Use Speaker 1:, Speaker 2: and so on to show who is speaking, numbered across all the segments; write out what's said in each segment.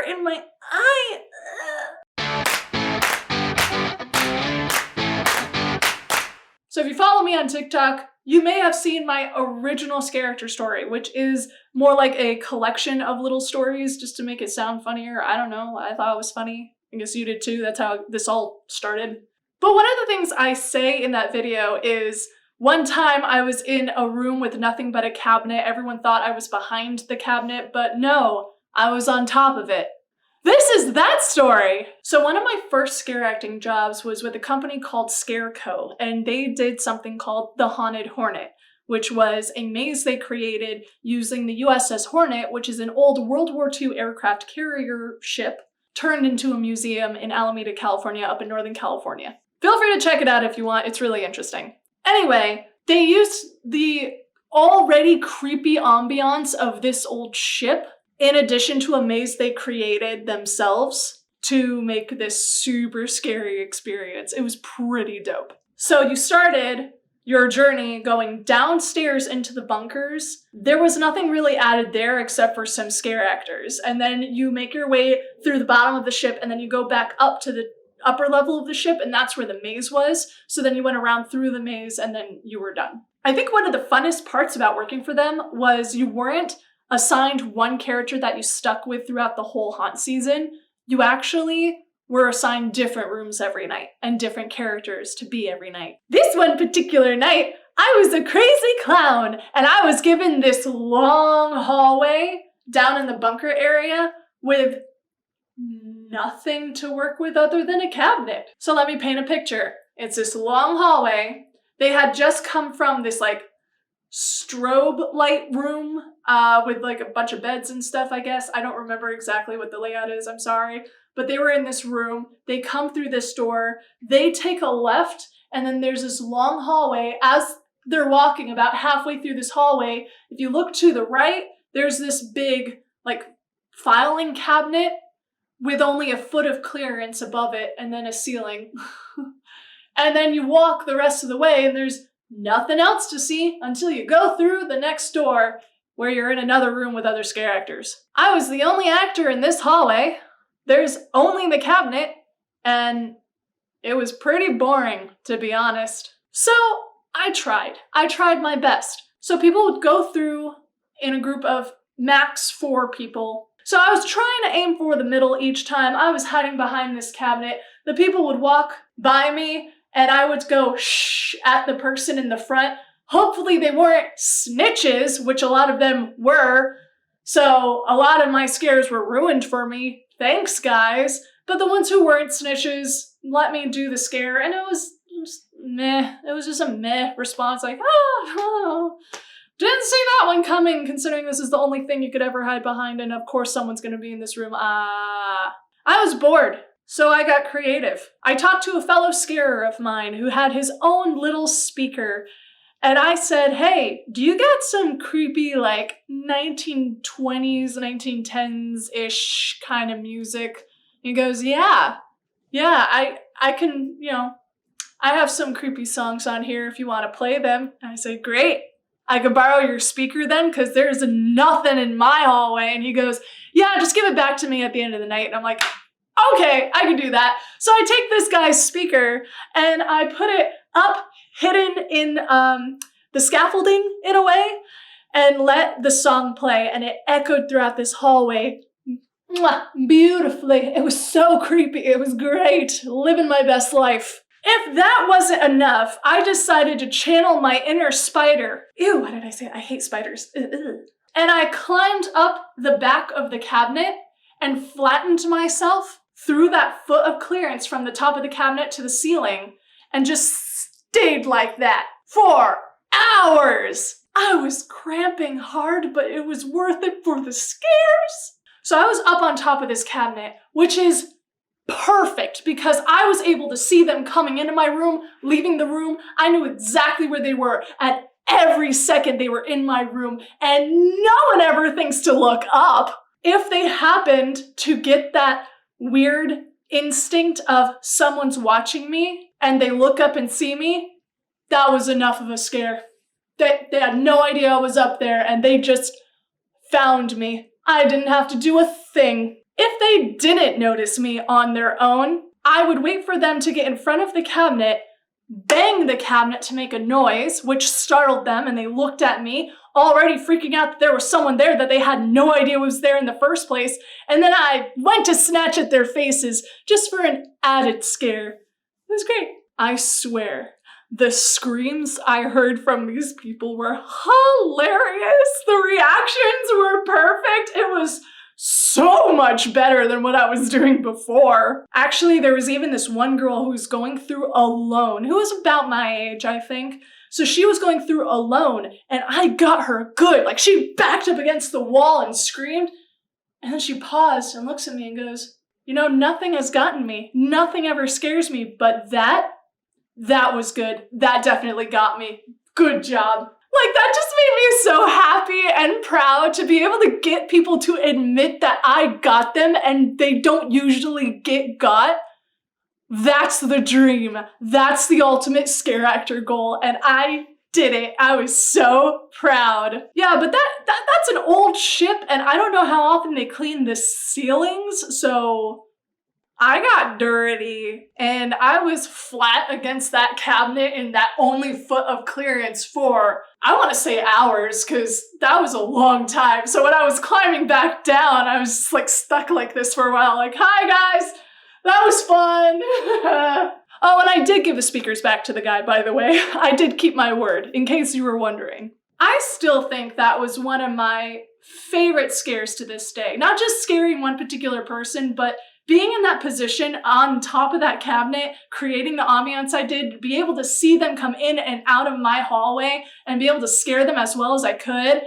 Speaker 1: in my eye. So if you follow me on TikTok, you may have seen my original Scareactor story, which is more like a collection of little stories just to make it sound funnier. I don't know. I thought it was funny. I guess you did too. That's how this all started. But one of the things I say in that video is one time I was in a room with nothing but a cabinet. Everyone thought I was behind the cabinet, but no, I was on top of it. This is that story! So one of my first scare acting jobs was with a company called Scareactor, and they did something called the Haunted Hornet, which was a maze they created using the USS Hornet, which is an old World War II aircraft carrier ship turned into a museum in Alameda, California, up in Northern California. Feel free to check it out if you want, it's really interesting. Anyway, they used the already creepy ambiance of this old ship in addition to a maze they created themselves to make this super scary experience. It was pretty dope. So you started your journey going downstairs into the bunkers. There was nothing really added there except for some scare actors. And then you make your way through the bottom of the ship and then you go back up to the upper level of the ship and that's where the maze was. So then you went around through the maze and then you were done. I think one of the funnest parts about working for them was you weren't assigned one character that you stuck with throughout the whole haunt season. You actually were assigned different rooms every night and different characters to be every night. This one particular night, I was a crazy clown and I was given this long hallway down in the bunker area with nothing to work with other than a cabinet. So let me paint a picture. It's this long hallway. They had just come from this like strobe light room with like a bunch of beds and stuff, I guess. I don't remember exactly what the layout is, I'm sorry. But they were in this room, they come through this door, they take a left, and then there's this long hallway. As they're walking about halfway through this hallway, if you look to the right, there's this big like filing cabinet with only a foot of clearance above it and then a ceiling. And then you walk the rest of the way and there's nothing else to see until you go through the next door where you're in another room with other scare actors. I was the only actor in this hallway. There's only the cabinet and it was pretty boring, to be honest. So I tried my best. So people would go through in a group of max 4 people. So I was trying to aim for the middle each time. I was hiding behind this cabinet. The people would walk by me and I would go shh at the person in the front. Hopefully they weren't snitches, which a lot of them were. So a lot of my scares were ruined for me. Thanks, guys. But the ones who weren't snitches let me do the scare and it was just meh. It was just a meh response like, oh, didn't see that one coming considering this is the only thing you could ever hide behind and of course someone's gonna be in this room. I was bored. So I got creative. I talked to a fellow scarer of mine who had his own little speaker and I said, hey, do you got some creepy like 1920s, 1910s-ish kind of music? He goes, yeah, I can, I have some creepy songs on here if you want to play them. And I said, great. I could borrow your speaker then because there's nothing in my hallway. And he goes, yeah, just give it back to me at the end of the night. And I'm like, okay, I can do that. So I take this guy's speaker and I put it up hidden in the scaffolding in a way and let the song play and it echoed throughout this hallway beautifully. It was so creepy. It was great. Living my best life. If that wasn't enough, I decided to channel my inner spider. Ew, why did I say it? I hate spiders. Ugh. And I climbed up the back of the cabinet and flattened myself through that foot of clearance from the top of the cabinet to the ceiling and just stayed like that for hours. I was cramping hard, but it was worth it for the scares. So I was up on top of this cabinet, which is perfect because I was able to see them coming into my room, leaving the room. I knew exactly where they were at every second they were in my room, and no one ever thinks to look up. If they happened to get that weird instinct of someone's watching me and they look up and see me, that was enough of a scare. They had no idea I was up there and they just found me. I didn't have to do a thing. If they didn't notice me on their own, I would wait for them to get in front of the cabinet, bang the cabinet to make a noise, which startled them, and they looked at me, already freaking out that there was someone there that they had no idea was there in the first place, and then I went to snatch at their faces just for an added scare. It was great. I swear, the screams I heard from these people were hilarious. The reactions were perfect. It was so much better than what I was doing before. Actually, there was even this one girl who was going through alone, who was about my age, I think. So she was going through alone, and I got her good. Like, she backed up against the wall and screamed, and then she paused and looks at me and goes, you know, nothing has gotten me. Nothing ever scares me, but that was good. That definitely got me. Good job. Like, that just made me so happy and proud to be able to get people to admit that I got them and they don't usually get got. That's the dream. That's the ultimate scare actor goal, and I did it. I was so proud. Yeah, but that's an old ship, and I don't know how often they clean the ceilings, so I got dirty, and I was flat against that cabinet in that only foot of clearance for, I want to say hours, because that was a long time. So when I was climbing back down, I was just like stuck like this for a while, like, hi guys, that was fun. Oh, and I did give the speakers back to the guy, by the way. I did keep my word, in case you were wondering. I still think that was one of my favorite scares to this day. Not just scaring one particular person, but being in that position on top of that cabinet, creating the ambiance I did, be able to see them come in and out of my hallway and be able to scare them as well as I could.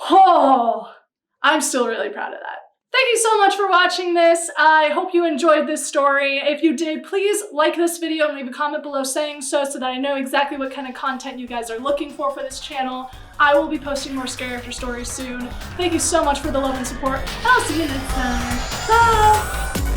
Speaker 1: Oh, I'm still really proud of that. Thank you so much for watching this. I hope you enjoyed this story. If you did, please like this video and leave a comment below saying so that I know exactly what kind of content you guys are looking for this channel. I will be posting more Scareactor stories soon. Thank you so much for the love and support, and I'll see you next time. Bye!